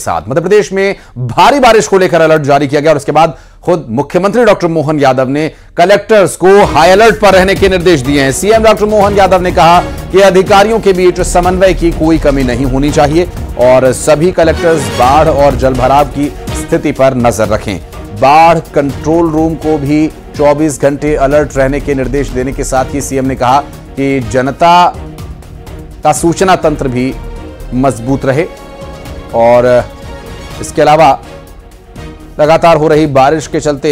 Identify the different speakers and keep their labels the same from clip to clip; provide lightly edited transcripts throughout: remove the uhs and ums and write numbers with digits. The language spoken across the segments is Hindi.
Speaker 1: साथ मध्य प्रदेश में भारी बारिश को लेकर अलर्ट जारी किया गया और उसके बाद खुद मुख्यमंत्री डॉक्टर मोहन यादव ने कलेक्टर्स को हाई अलर्ट पर रहने के निर्देश दिए हैं। सीएम डॉक्टर मोहन यादव ने कहा कि अधिकारियों के बीच समन्वय की कोई कमी नहीं होनी चाहिए और सभी कलेक्टर्स बाढ़ और जलभराव की स्थिति पर नजर रखें। बाढ़ कंट्रोल रूम को भी 24 घंटे अलर्ट रहने के निर्देश देने के साथ ही सीएम ने कहा कि जनता का सूचना तंत्र भी मजबूत रहे और इसके अलावा लगातार हो रही बारिश के चलते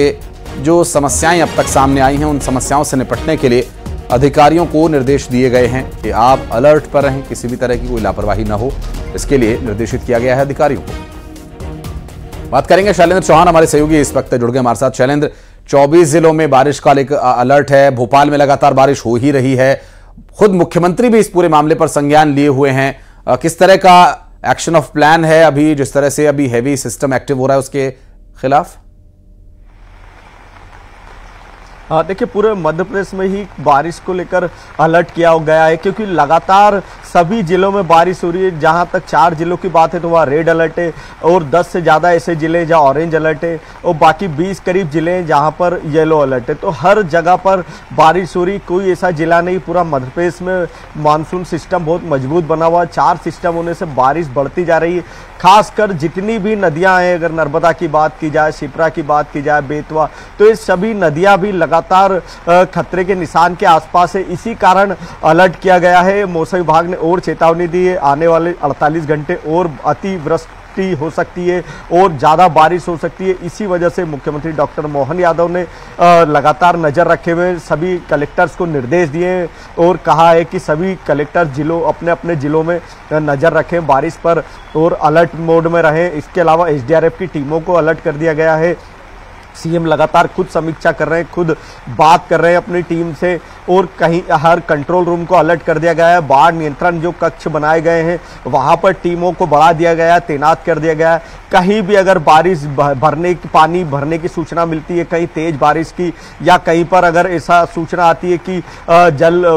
Speaker 1: जो समस्याएं अब तक सामने आई हैं उन समस्याओं से निपटने के लिए अधिकारियों को निर्देश दिए गए हैं कि आप अलर्ट पर रहें, किसी भी तरह की कोई लापरवाही ना हो, इसके लिए निर्देशित किया गया है अधिकारियों को। बात करेंगे शैलेंद्र चौहान, हमारे सहयोगी इस वक्त जुड़ गए हमारे साथ। शैलेंद्र, 24 जिलों में बारिश का अलर्ट है, भोपाल में लगातार बारिश हो ही रही है, खुद मुख्यमंत्री भी इस पूरे मामले पर संज्ञान लिए हुए हैं। किस तरह का एक्शन ऑफ प्लान है अभी, जिस तरह से अभी हैवी सिस्टम एक्टिव हो रहा है उसके खिलाफ?
Speaker 2: देखिए, पूरे मध्य प्रदेश में ही बारिश को लेकर अलर्ट किया गया है क्योंकि लगातार सभी जिलों में बारिश हो रही है। जहां तक 4 जिलों की बात है तो वहाँ रेड अलर्ट है और 10 से ज़्यादा ऐसे जिले जहाँ ऑरेंज अलर्ट है और बाकी 20 करीब जिले हैं जहाँ पर येलो अलर्ट है। तो हर जगह पर बारिश हो रही, कोई ऐसा जिला नहीं। पूरा मध्य प्रदेश में मानसून सिस्टम बहुत मजबूत बना हुआ है। 4 सिस्टम होने से बारिश बढ़ती जा रही है। खासकर जितनी भी नदियाँ हैं, अगर नर्मदा की बात की जाए, शिप्रा की बात की जाए, बेतवा, तो ये सभी नदियाँ भी लगातार खतरे के निशान के आसपास है। इसी कारण अलर्ट किया गया है। मौसम विभाग ने और चेतावनी दी है, आने वाले 48 घंटे और अतिवृष्टि हो सकती है और ज़्यादा बारिश हो सकती है। इसी वजह से मुख्यमंत्री डॉक्टर मोहन यादव ने लगातार नज़र रखे हुए सभी कलेक्टर्स को निर्देश दिए और कहा है कि सभी कलेक्टर जिलों अपने अपने जिलों में नज़र रखें बारिश पर और अलर्ट मोड में रहें। इसके अलावा एसडीआरएफ की टीमों को अलर्ट कर दिया गया है। सीएम लगातार खुद समीक्षा कर रहे हैं, खुद बात कर रहे हैं अपनी टीम से और कहीं हर कंट्रोल रूम को अलर्ट कर दिया गया है। बाढ़ नियंत्रण जो कक्ष बनाए गए हैं वहां पर टीमों को बढ़ा दिया गया है, तैनात कर दिया गया है। कहीं भी अगर बारिश पानी भरने की सूचना मिलती है, कहीं तेज बारिश की या कहीं पर अगर ऐसा सूचना आती है कि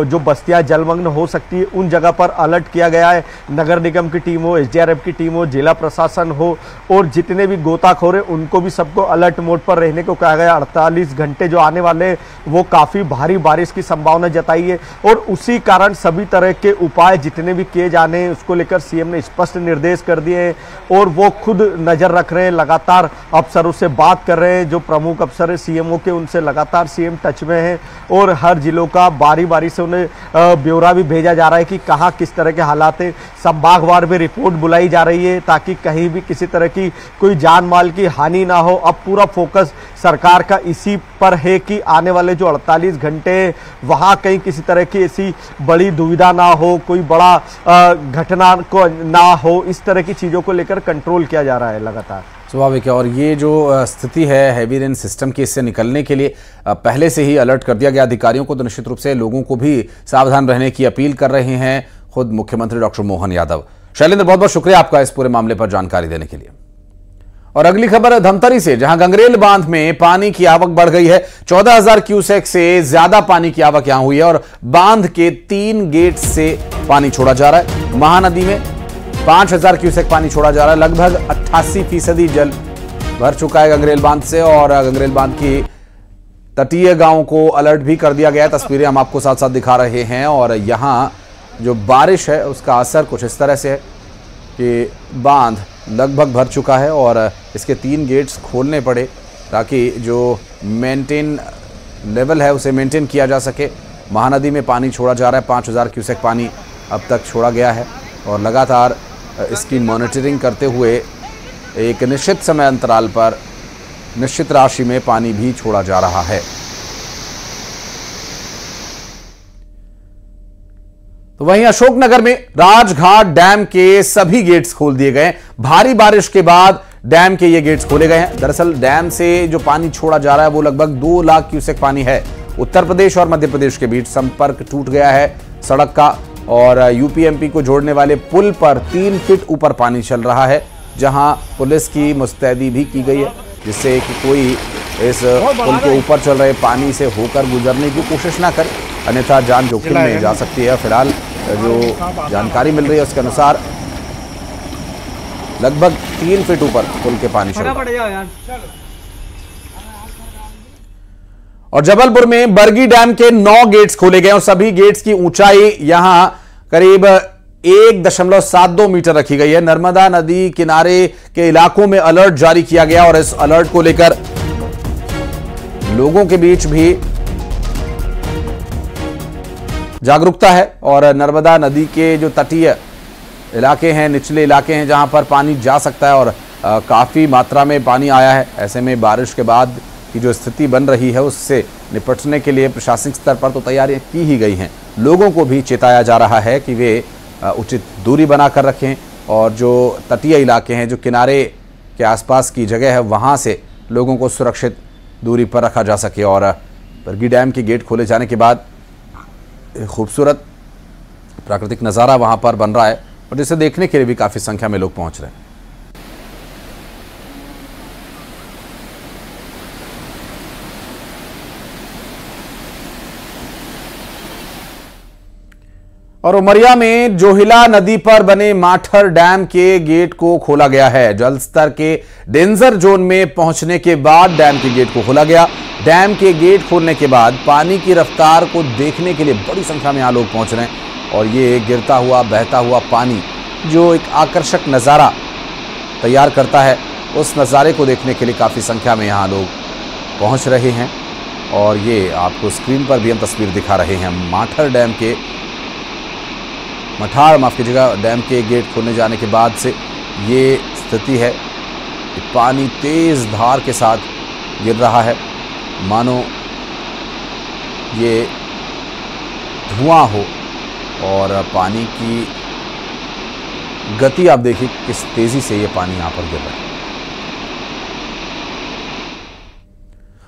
Speaker 2: जो बस्तियां जलमग्न हो सकती है, उन जगह पर अलर्ट किया गया है। नगर निगम की टीम हो, एसडीआरएफ की टीम हो, जिला प्रशासन हो और जितने भी गोताखोर हैं उनको भी सबको अलर्ट मोड पर रहने को कहा गया। 48 घंटे जो आने वाले वो काफी भारी बारिश की संभावना जताई है और उसी कारण सभी तरह के उपाय जितने भी किए जाने हैं उसको लेकर सीएम ने स्पष्ट निर्देश कर दिए हैं और वो खुद नजर रख रहे हैं। लगातार अफसरों से बात कर रहे हैं, जो प्रमुख अफसर है सीएमओ के, उनसे लगातार सीएम टच में है और हर जिलों का बारी बारी से उन्हें ब्यौरा भी भेजा जा रहा है कि कहाँ किस तरह के हालात है। संभागवार में रिपोर्ट बुलाई जा रही है ताकि कहीं भी किसी तरह की कोई जान माल की हानि ना हो। अब पूरा फोकस सरकार का इसी पर है कि आने वाले जो 48 घंटे वहां कहीं किसी तरह की ऐसी बड़ी दुविधा ना हो, कोई बड़ा घटना को ना हो, इस तरह की चीजों को लेकर कंट्रोल किया जा रहा है लगातार।
Speaker 1: स्वाभाविक है। और ये जो स्थिति है हैवी रेन सिस्टम की, इससे निकलने के लिए पहले से ही अलर्ट कर दिया गया अधिकारियों को, तो निश्चित रूप से लोगों को भी सावधान रहने की अपील कर रहे हैं खुद मुख्यमंत्री डॉक्टर मोहन यादव। शैलेंद्र, बहुत बहुत शुक्रिया आपका इस पूरे मामले पर जानकारी देने के लिए। और अगली खबर है धमतरी से, जहां गंगरेल बांध में पानी की आवक बढ़ गई है। 14,000 क्यूसेक से ज्यादा पानी की आवक यहां हुई है और बांध के 3 गेट से पानी छोड़ा जा रहा है। महानदी में 5,000 क्यूसेक पानी छोड़ा जा रहा है। लगभग 88% जल भर चुका है गंगरेल बांध से और गंगरेल बांध की तटीय गांवों को अलर्ट भी कर दिया गया है। तस्वीरें हम आपको साथ साथ दिखा रहे हैं और यहां जो बारिश है उसका असर कुछ इस तरह से है कि बांध लगभग भर चुका है और इसके 3 गेट्स खोलने पड़े ताकि जो मेंटेन लेवल है उसे मेंटेन किया जा सके। महानदी में पानी छोड़ा जा रहा है, 5,000 क्यूसेक पानी अब तक छोड़ा गया है और लगातार इसकी मॉनिटरिंग करते हुए एक निश्चित समय अंतराल पर निश्चित राशि में पानी भी छोड़ा जा रहा है। तो वहीं अशोकनगर में राजघाट डैम के सभी गेट्स खोल दिए गए। भारी बारिश के बाद डैम के ये गेट्स खोले गए हैं। दरअसल डैम से जो पानी छोड़ा जा रहा है वो लगभग 2 लाख क्यूसेक पानी है। उत्तर प्रदेश और मध्य प्रदेश के बीच संपर्क टूट गया है सड़क का और यूपीएमपी को जोड़ने वाले पुल पर 3 फीट ऊपर पानी चल रहा है, जहां पुलिस की मुस्तैदी भी की गई है जिससे कि कोई इस पुल के ऊपर चल रहे पानी से होकर गुजरने की कोशिश ना करे, अन्यथा जान जोखिम में जा सकती है। फिलहाल जो जानकारी मिल रही है उसके अनुसार लगभग 3 फीट ऊपर पुल के पानी चल। और जबलपुर में बरगी डैम के 9 गेट्स खोले गए और सभी गेट्स की ऊंचाई यहां करीब 1.72 मीटर रखी गई है। नर्मदा नदी किनारे के इलाकों में अलर्ट जारी किया गया और इस अलर्ट को लेकर लोगों के बीच भी जागरूकता है। और नर्मदा नदी के जो तटीय इलाके हैं, निचले इलाके हैं जहां पर पानी जा सकता है और काफी मात्रा में पानी आया है। ऐसे में बारिश के बाद की जो स्थिति बन रही है उससे निपटने के लिए प्रशासनिक स्तर पर तो तैयारियां की ही गई हैं। लोगों को भी चेताया जा रहा है कि वे उचित दूरी बनाकर रखें और जो तटीय इलाके हैं, जो किनारे के आसपास की जगह है, वहां से लोगों को सुरक्षित दूरी पर रखा जा सके। और बरगी डैम के गेट खोले जाने के बाद खूबसूरत प्राकृतिक नज़ारा वहां पर बन रहा है और जिसे देखने के लिए भी काफ़ी संख्या में लोग पहुंच रहे हैं। और उमरिया में जोहिला नदी पर बने माठर डैम के गेट को खोला गया है। जल स्तर के डेंजर जोन में पहुंचने के बाद डैम के गेट को खोला गया। डैम के गेट खोलने के बाद पानी की रफ्तार को देखने के लिए बड़ी संख्या में यहां लोग पहुंच रहे हैं और ये गिरता हुआ बहता हुआ पानी जो एक आकर्षक नज़ारा तैयार करता है, उस नज़ारे को देखने के लिए काफ़ी संख्या में यहाँ लोग पहुँच रहे हैं। और ये आपको स्क्रीन पर भी हम तस्वीर दिखा रहे हैं। मठार डैम के गेट खोलने जाने के बाद से ये स्थिति है कि पानी तेज़ धार के साथ गिर रहा है, मानो ये धुआं हो। और पानी की गति आप देखिए किस तेजी से ये पानी यहां पर गिर रहा है।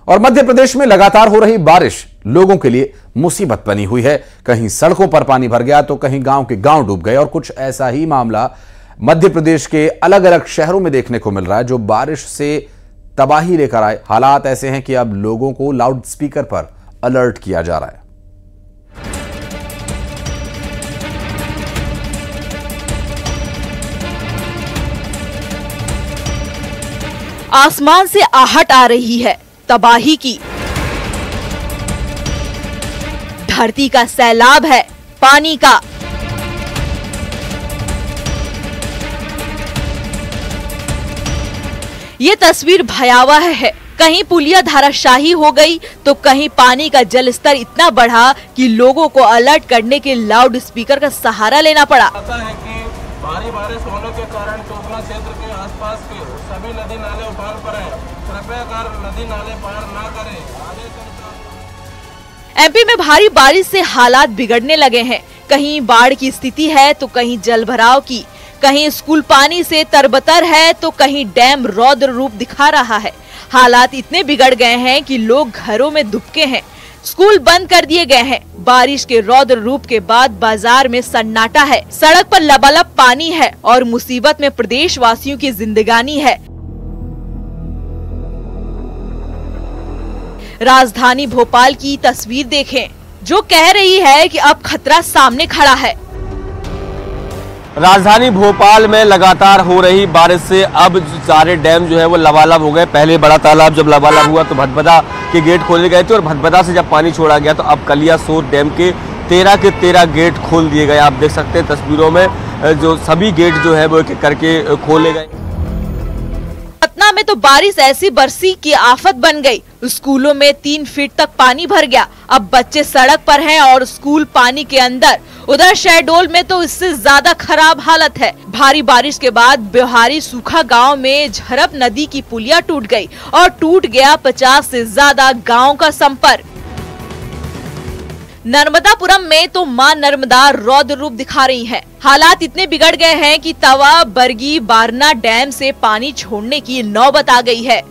Speaker 1: और मध्य प्रदेश में लगातार हो रही बारिश लोगों के लिए मुसीबत बनी हुई है। कहीं सड़कों पर पानी भर गया तो कहीं गांव के गांव डूब गए। और कुछ ऐसा ही मामला मध्य प्रदेश के अलग अलग शहरों में देखने को मिल रहा है जो बारिश से तबाही लेकर आए। हालात ऐसे हैं कि अब लोगों को लाउड स्पीकर पर अलर्ट किया जा रहा है।
Speaker 3: आसमान से आहट आ रही है तबाही की। धरती का सैलाब है पानी का। ये तस्वीर भयावह है। कहीं पुलिया धाराशाही हो गई तो कहीं पानी का जल स्तर इतना बढ़ा कि लोगों को अलर्ट करने के लाउड स्पीकर का सहारा लेना पड़ा।
Speaker 4: भारी बारिश होने के कारण टोकला क्षेत्र के आसपास के सभी नदी नाले उफान पर हैं। कृपया कर नदी नाले पार ना करें।
Speaker 3: एमपी में भारी बारिश से हालात बिगड़ने लगे हैं। कहीं बाढ़ की स्थिति है तो कहीं जलभराव की, कहीं स्कूल पानी से तरबतर है तो कहीं डैम रौद्र रूप दिखा रहा है। हालात इतने बिगड़ गए हैं कि लोग घरों में दुबके हैं। स्कूल बंद कर दिए गए हैं। बारिश के रौद्र रूप के बाद बाजार में सन्नाटा है। सड़क पर लबालब पानी है और मुसीबत में प्रदेशवासियों की जिंदगानी है। राजधानी भोपाल की तस्वीर देखें जो कह रही है कि अब खतरा सामने खड़ा है।
Speaker 2: राजधानी भोपाल में लगातार हो रही बारिश से अब सारे डैम जो है वो लबालब हो गए। पहले बड़ा तालाब जब लबालब हुआ तो भदभदा के गेट खोले गए थे और भदभदा से जब पानी छोड़ा गया तो अब कलियासोत डैम के 13 गेट खोल दिए गए। आप देख सकते हैं तस्वीरों में जो सभी गेट जो है वो एक करके खोले गए।
Speaker 3: पटना में तो बारिश ऐसी बरसी की आफत बन गई। स्कूलों में 3 फीट तक पानी भर गया। अब बच्चे सड़क पर हैं और स्कूल पानी के अंदर। उधर शहडोल में तो इससे ज्यादा खराब हालत है। भारी बारिश के बाद बिहारी सूखा गांव में झरप नदी की पुलिया टूट गई और टूट गया 50 से ज्यादा गांव का संपर्क। नर्मदापुरम में तो मां नर्मदा रौद्र रूप दिखा रही हैं। हालात इतने बिगड़ गए हैं कि तवा, बरगी, बारना डैम से पानी छोड़ने की नौबत आ गई है।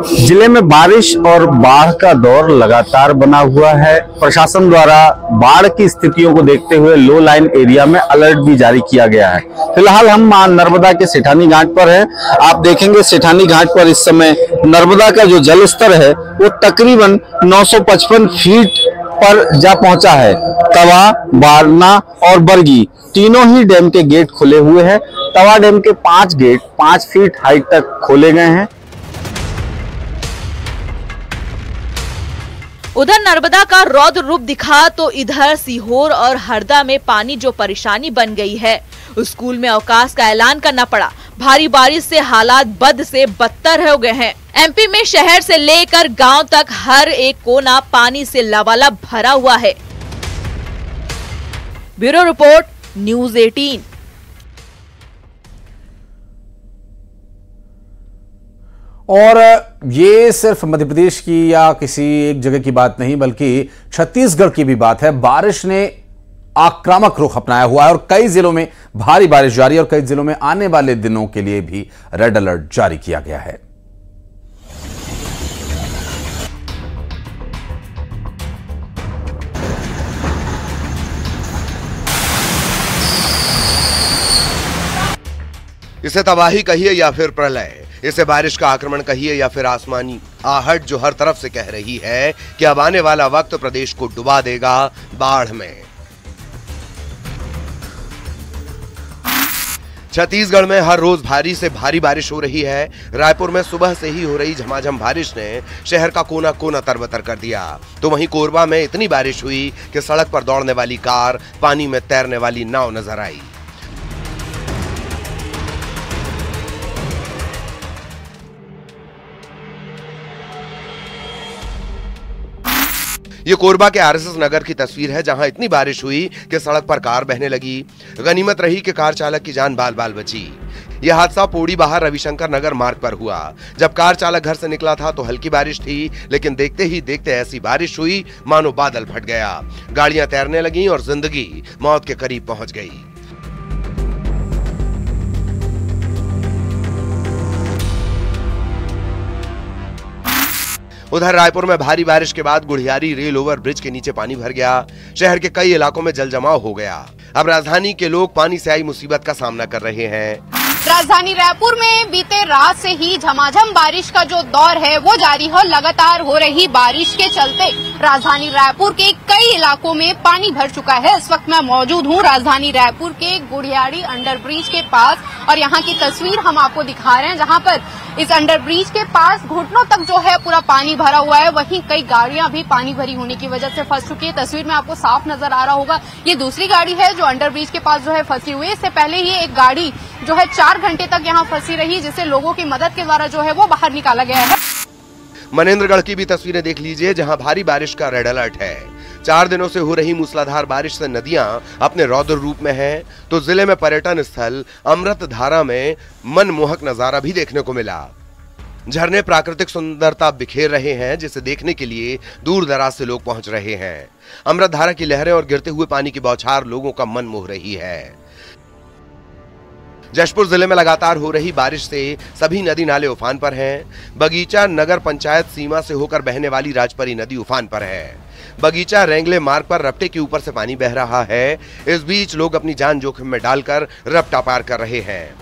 Speaker 5: जिले में बारिश और बाढ़ का दौर लगातार बना हुआ है। प्रशासन द्वारा बाढ़ की स्थितियों को देखते हुए लो लाइन एरिया में अलर्ट भी जारी किया गया है। फिलहाल हम मां नर्मदा के सेठानी घाट पर हैं। आप देखेंगे सेठानी घाट पर इस समय नर्मदा का जो जल स्तर है वो तकरीबन 955 फीट पर जा पहुंचा है। तवा, बारना और बरगी तीनों ही डैम के गेट खुले हुए हैं तवा डैम के 5 गेट 5 फीट हाइट तक खोले गए हैं।
Speaker 3: उधर नर्मदा का रौद्र रूप दिखा तो इधर सीहोर और हरदा में पानी जो परेशानी बन गई है। स्कूल में अवकाश का ऐलान करना पड़ा। भारी बारिश से हालात बद से बदतर हो गए हैं। एमपी में शहर से लेकर गांव तक हर एक कोना पानी से लबालब भरा हुआ है। Bureau report, news 18।
Speaker 1: और ये सिर्फ मध्य प्रदेश की या किसी एक जगह की बात नहीं, बल्कि छत्तीसगढ़ की भी बात है। बारिश ने आक्रामक रुख अपनाया हुआ है और कई जिलों में भारी बारिश जारी है और कई जिलों में आने वाले दिनों के लिए भी रेड अलर्ट जारी किया गया है।
Speaker 6: इसे तबाही कहिए या फिर प्रलय, इसे बारिश का आक्रमण कहिए या फिर आसमानी आहट जो हर तरफ से कह रही है कि अब आने वाला वक्त प्रदेश को डुबा देगा बाढ़ में। छत्तीसगढ़ में हर रोज भारी से भारी बारिश हो रही है। रायपुर में सुबह से ही हो रही झमाझम बारिश ने शहर का कोना कोना तरबतर कर दिया। तो वहीं कोरबा में इतनी बारिश हुई कि सड़क पर दौड़ने वाली कार, पानी में तैरने वाली नाव नजर आई। ये कोरबा के आरएसएस नगर की तस्वीर है, जहां इतनी बारिश हुई कि सड़क पर कार बहने लगी। गनीमत रही कि कार चालक की जान बाल बाल बची। यह हादसा पौड़ी बाहर रविशंकर नगर मार्ग पर हुआ। जब कार चालक घर से निकला था तो हल्की बारिश थी, लेकिन देखते ही देखते ऐसी बारिश हुई मानो बादल फट गया। गाड़ियां तैरने लगीं और जिंदगी मौत के करीब पहुंच गई। उधर रायपुर में भारी बारिश के बाद गुढ़ियारी रेल ओवर ब्रिज के नीचे पानी भर गया। शहर के कई इलाकों में जल जमाव हो गया। अब राजधानी के लोग पानी से आई मुसीबत का सामना कर रहे हैं।
Speaker 7: राजधानी रायपुर में बीते रात से ही झमाझम बारिश का जो दौर है वो जारी है। लगातार हो रही बारिश के चलते राजधानी रायपुर के कई इलाकों में पानी भर चुका है। इस वक्त मैं मौजूद हूँ राजधानी रायपुर के गुढ़ियारी अंडरब्रिज के पास और यहाँ की तस्वीर हम आपको दिखा रहे हैं, जहाँ पर इस अंडरब्रिज के पास घुटनों तक जो है पूरा पानी भरा हुआ है। वहीं कई गाड़ियां भी पानी भरी होने की वजह से फंस चुकी है। तस्वीर में आपको साफ नजर आ रहा होगा, ये दूसरी गाड़ी है जो अंडरब्रिज के पास जो है फंसी हुई है। इससे पहले ही एक गाड़ी जो है 4 घंटे तक यहाँ फंसी रही, जिसे लोगों की मदद के द्वारा जो है वो बाहर निकाला गया है।
Speaker 6: मनेन्द्रगढ़ की भी तस्वीरें देख लीजिए, जहां भारी बारिश का रेड अलर्ट है। 4 दिनों से हो रही मूसलाधार बारिश से नदियां अपने रौद्र रूप में हैं, तो जिले में पर्यटन स्थल अमृतधारा में मनमोहक नजारा भी देखने को मिला। झरने प्राकृतिक सुंदरता बिखेर रहे हैं, जिसे देखने के लिए दूर दराज से लोग पहुंच रहे हैं। अमृतधारा की लहरें और गिरते हुए पानी की बौछार लोगों का मन मोह रही है। जशपुर जिले में लगातार हो रही बारिश से सभी नदी नाले उफान पर हैं। बगीचा नगर पंचायत सीमा से होकर बहने वाली राजपरी नदी उफान पर है। बगीचा रेंगले मार्ग पर रपटे के ऊपर से पानी बह रहा है। इस बीच लोग अपनी जान जोखिम में डालकर रपटा पार कर रहे हैं।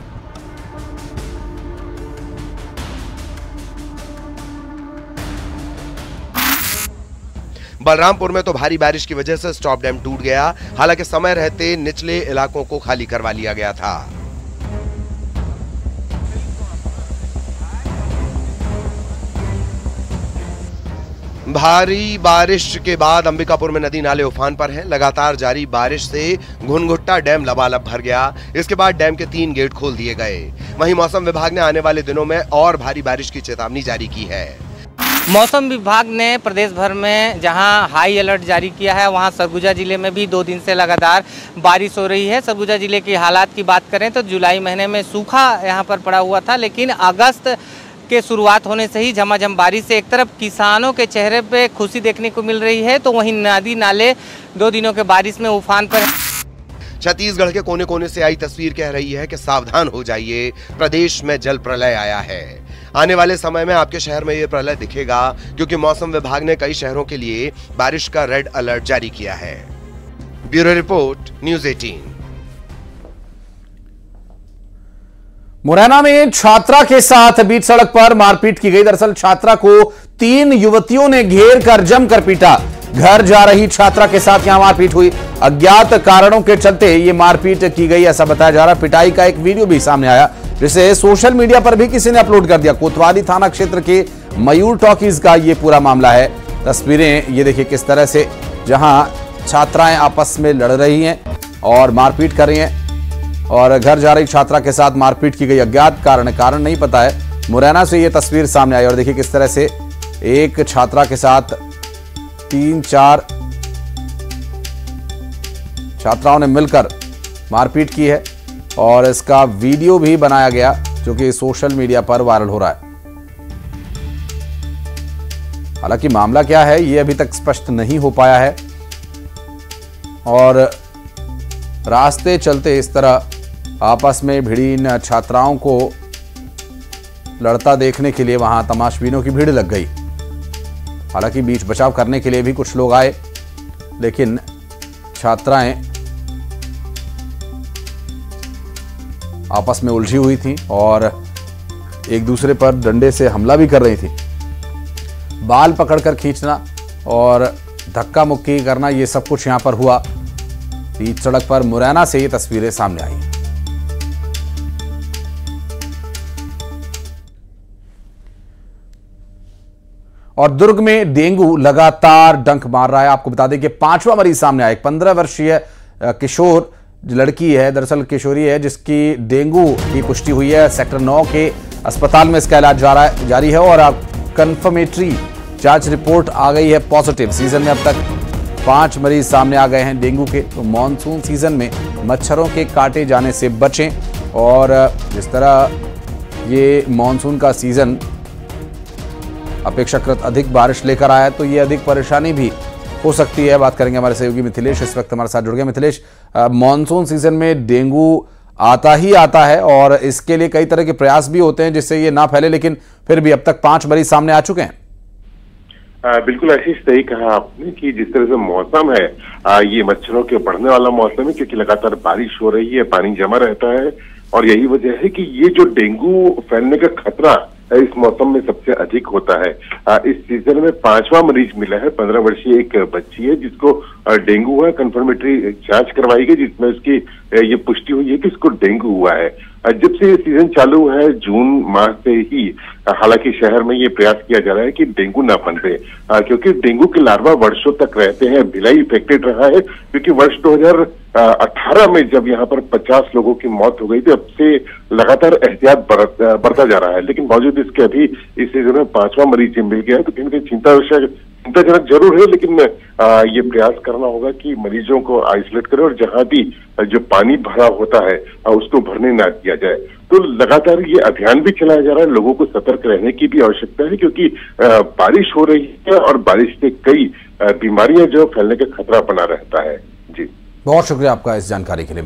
Speaker 6: बलरामपुर में तो भारी बारिश की वजह से स्टॉप डैम टूट गया। हालांकि समय रहते निचले इलाकों को खाली करवा लिया गया था। भारी बारिश के बाद अंबिकापुर में नदी नाले उफान पर हैं। लगातार जारी बारिश से घुनघुट्टा डैम लबालब भर गया। इसके बाद डैम के 3 गेट खोल दिए गए। वहीं मौसम विभाग ने आने वाले दिनों में और भारी बारिश की चेतावनी जारी की है।
Speaker 8: मौसम विभाग ने प्रदेश भर में जहां हाई अलर्ट जारी किया है, वहां सरगुजा जिले में भी 2 दिन से लगातार बारिश हो रही है। सरगुजा जिले की हालात की बात करें तो जुलाई महीने में सूखा यहां पर पड़ा हुआ था, लेकिन अगस्त के शुरुआत होने से ही झमाझम बारिश से एक तरफ किसानों के चेहरे पे खुशी देखने को मिल रही है, तो वहीं नदी नाले 2 दिनों के बारिश में उफान पर।
Speaker 6: छत्तीसगढ़ के कोने कोने से आई तस्वीर कह रही है कि सावधान हो जाइए, प्रदेश में जल प्रलय आया है। आने वाले समय में आपके शहर में यह प्रलय दिखेगा, क्योंकि मौसम विभाग ने कई शहरों के लिए बारिश का रेड अलर्ट जारी किया है। Bureau report, news 18।
Speaker 1: मुरैना में छात्रा के साथ बीच सड़क पर मारपीट की गई। दरअसल छात्रा को 3 युवतियों ने घेर कर जमकर पीटा। घर जा रही छात्रा के साथ यहां मारपीट हुई। अज्ञात कारणों के चलते ये मारपीट की गई ऐसा बताया जा रहा है। पिटाई का एक वीडियो भी सामने आया जिसे सोशल मीडिया पर भी किसी ने अपलोड कर दिया। कोतवाली थाना क्षेत्र के मयूर टॉकीज का ये पूरा मामला है। तस्वीरें ये देखिए किस तरह से, जहां छात्राएं आपस में लड़ रही हैं और मारपीट कर रही हैं और घर जा रही छात्रा के साथ मारपीट की गई। अज्ञात कारण नहीं पता है। मुरैना से ये तस्वीर सामने आई और देखिए किस तरह से एक छात्रा के साथ 3-4 छात्राओं ने मिलकर मारपीट की है और इसका वीडियो भी बनाया गया जो कि सोशल मीडिया पर वायरल हो रहा है। हालांकि मामला क्या है ये अभी तक स्पष्ट नहीं हो पाया है और रास्ते चलते इस तरह आपस में भिड़ी इन छात्राओं को लड़ता देखने के लिए वहां तमाशबीनों की भीड़ लग गई। हालांकि बीच बचाव करने के लिए भी कुछ लोग आए, लेकिन छात्राएं आपस में उलझी हुई थी और एक दूसरे पर डंडे से हमला भी कर रही थी। बाल पकड़कर खींचना और धक्का मुक्की करना ये सब कुछ यहां पर हुआ। बीच सड़क पर मुरैना से ये तस्वीरें सामने आई। और दुर्ग में डेंगू लगातार डंक मार रहा है। आपको बता दें कि 5वां मरीज सामने आया। एक 15 वर्षीय किशोर लड़की है, दरअसल किशोरी है, जिसकी डेंगू की पुष्टि हुई है। सेक्टर 9 के अस्पताल में इसका इलाज जारी है और कंफर्मेटरी जांच रिपोर्ट आ गई है पॉजिटिव। सीजन में अब तक 5 मरीज सामने आ गए हैं डेंगू के। तो मानसून सीजन में मच्छरों के काटे जाने से बचें और जिस तरह ये मानसून का सीजन अपेक्षाकृत अधिक बारिश लेकर आया तो ये अधिक परेशानी भी हो सकती है। बात करेंगे हमारे सहयोगी मिथिलेश, इस वक्त हमारे साथ जुड़ गए। मिथिलेश, मानसून सीजन में डेंगू आता ही आता है और इसके लिए कई तरह के प्रयास भी होते हैं जिससे ये ना फैले, लेकिन फिर भी अब तक 5 मरीज सामने आ चुके हैं।
Speaker 9: बिल्कुल आशीष, सही कहा आपने कि जिस तरह से मौसम है ये मच्छरों के बढ़ने वाला मौसम है, क्योंकि लगातार बारिश हो रही है, पानी जमा रहता है और यही वजह है कि ये जो डेंगू फैलने का खतरा इस मौसम में सबसे अधिक होता है। इस सीजन में 5वां मरीज मिला है। 15 वर्षीय एक बच्ची है जिसको डेंगू हुआ है। कंफर्मेटरी जांच करवाई गई जिसमें उसकी ये पुष्टि हुई है कि इसको डेंगू हुआ है। जब से ये सीजन चालू हुआ है जून माह से ही, हालांकि शहर में ये प्रयास किया जा रहा है कि डेंगू ना पनपे, क्योंकि डेंगू के लार्वा वर्षों तक रहते हैं। भिलाई इफेक्टेड रहा है क्योंकि वर्ष 2018 में जब यहाँ पर 50 लोगों की मौत हो गई थी, अब से लगातार एहतियात बढ़ता जा रहा है। लेकिन बावजूद इसके अभी इस सीजन में 5वां मरीज मिल गया है तो कहीं ना कहीं चिंताजनक जरूर है, लेकिन ये प्रयास करना होगा कि मरीजों को आइसोलेट करें और जहां भी जो पानी भरा होता है उसको भरने ना दिया जाए। तो लगातार ये अभियान भी चलाया जा रहा है। लोगों को सतर्क रहने की भी आवश्यकता है क्योंकि बारिश हो रही है और बारिश से कई बीमारियां जो फैलने का खतरा बना रहता है। जी,
Speaker 1: बहुत शुक्रिया आपका इस जानकारी के लिए।